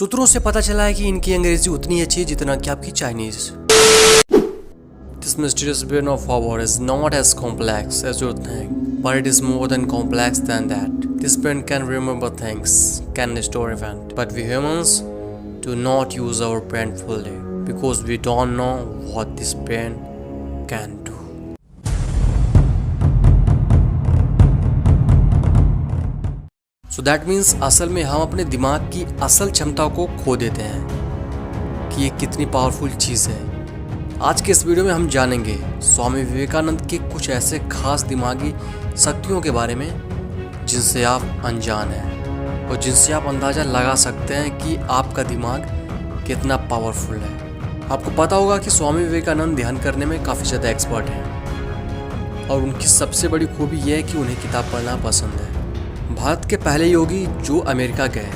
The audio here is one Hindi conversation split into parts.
सूत्रों से पता चला है कि इनकी अंग्रेजी उतनी अच्छी है जितना कि आपकी Chinese. This mysterious brain of ours is not as complex as you think, but it is more than complex than that. This brain can remember things, can store events, but we humans do not use our brain fully because we don't know what this brain can do. So that means असल में हम अपने दिमाग की असल क्षमता को खो देते हैं कि ये कितनी पावरफुल चीज़ है। आज के इस वीडियो में हम जानेंगे स्वामी विवेकानंद के कुछ ऐसे खास दिमागी शक्तियों के बारे में जिनसे आप अनजान हैं और जिनसे आप अंदाज़ा लगा सकते हैं कि आपका दिमाग कितना पावरफुल है। आपको पता होगा कि स्वामी विवेकानंद ध्यान करने में काफ़ी ज़्यादा एक्सपर्ट हैं और उनकी सबसे बड़ी खूबी यह है कि उन्हें किताब पढ़ना पसंद है। भारत के पहले योगी जो अमेरिका गए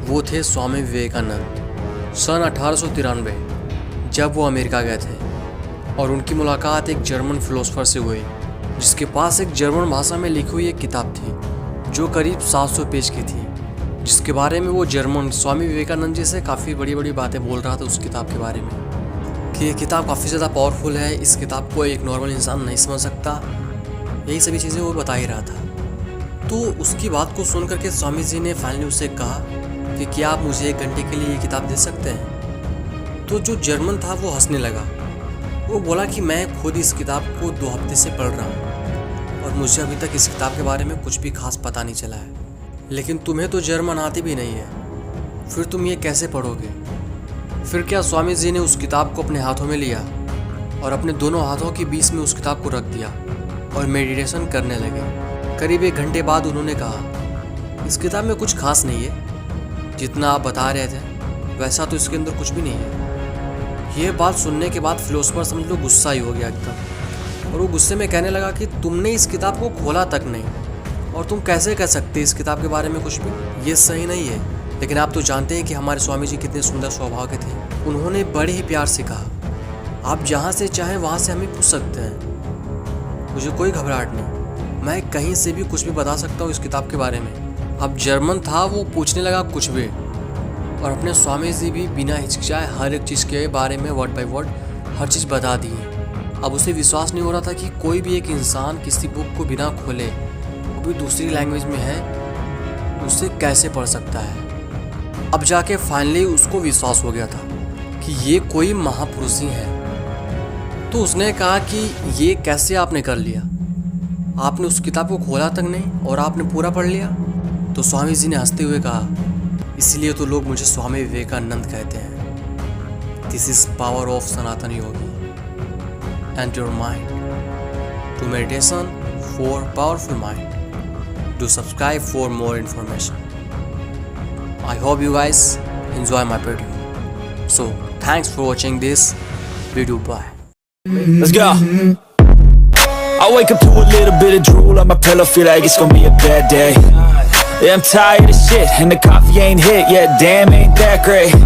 वो थे स्वामी विवेकानंद। सन 1893 जब वो अमेरिका गए थे और उनकी मुलाकात एक जर्मन फिलोसोफर से हुई जिसके पास एक जर्मन भाषा में लिखी हुई एक किताब थी जो करीब 700 पेज की थी, जिसके बारे में वो जर्मन स्वामी विवेकानंद जी से काफ़ी बड़ी बड़ी बातें बोल रहा था उस किताब के बारे में कि ये किताब काफ़ी ज़्यादा पावरफुल है, इस किताब को एक नॉर्मल इंसान नहीं समझ सकता। यही सभी चीज़ें वो बता ही रहा था। तो उसकी बात को सुन करके स्वामी जी ने फाइनली उससे कहा कि क्या आप मुझे 1 घंटे के लिए ये किताब दे सकते हैं। तो जो जर्मन था वो हंसने लगा। वो बोला कि मैं खुद इस किताब को 2 हफ्ते से पढ़ रहा हूँ और मुझे अभी तक इस किताब के बारे में कुछ भी खास पता नहीं चला है। लेकिन तुम्हें तो जर्मन आती भी नहीं है, फिर तुम ये कैसे पढ़ोगे। फिर क्या स्वामी जी ने उस किताब को अपने हाथों में लिया और अपने दोनों हाथों के बीच में उस किताब को रख दिया और मेडिटेशन करने लगे। करीब 1 घंटे बाद उन्होंने कहा इस किताब में कुछ खास नहीं है, जितना आप बता रहे थे वैसा तो इसके अंदर कुछ भी नहीं है। ये बात सुनने के बाद फिलोसोफर समझ लो गुस्सा ही हो गया एकदम, और वो गुस्से में कहने लगा कि तुमने इस किताब को खोला तक नहीं और तुम कैसे कह सकते इस किताब के बारे में कुछ भी, ये सही नहीं है। लेकिन आप तो जानते हैं कि हमारे स्वामी जी कितने सुंदर स्वभाव के थे। उन्होंने बड़े ही प्यार से कहा आप जहाँ से चाहें वहाँ से हमें पूछ सकते हैं, मुझे कोई घबराहट नहीं, मैं कहीं से भी कुछ भी बता सकता हूँ इस किताब के बारे में। अब जर्मन था वो पूछने लगा कुछ भी, और अपने स्वामी जी भी बिना हिचकिचाए हर एक चीज़ के बारे में वर्ड बाय वर्ड हर चीज़ बता दी। अब उसे विश्वास नहीं हो रहा था कि कोई भी एक इंसान किसी बुक को बिना खोले, वो भी दूसरी लैंग्वेज में है, उसे कैसे पढ़ सकता है। अब जाके फाइनली उसको विश्वास हो गया था कि ये कोई महापुरुष ही है। तो उसने कहा कि ये कैसे आपने कर लिया, आपने उस किताब को खोला तक नहीं और आपने पूरा पढ़ लिया। तो स्वामी जी ने हंसते हुए कहा इसलिए तो लोग मुझे स्वामी विवेकानंद कहते हैं। This is power of Sanatan yogi and your mind to meditation for powerful mind. Do subscribe for more information. I hope you guys enjoy my video. So thanks for watching this video. Bye. Let's go. I wake up to a little bit of drool on my pillow, feel like it's gonna be a bad day. Yeah, I'm tired of shit, and the coffee ain't hit yet, damn ain't that great.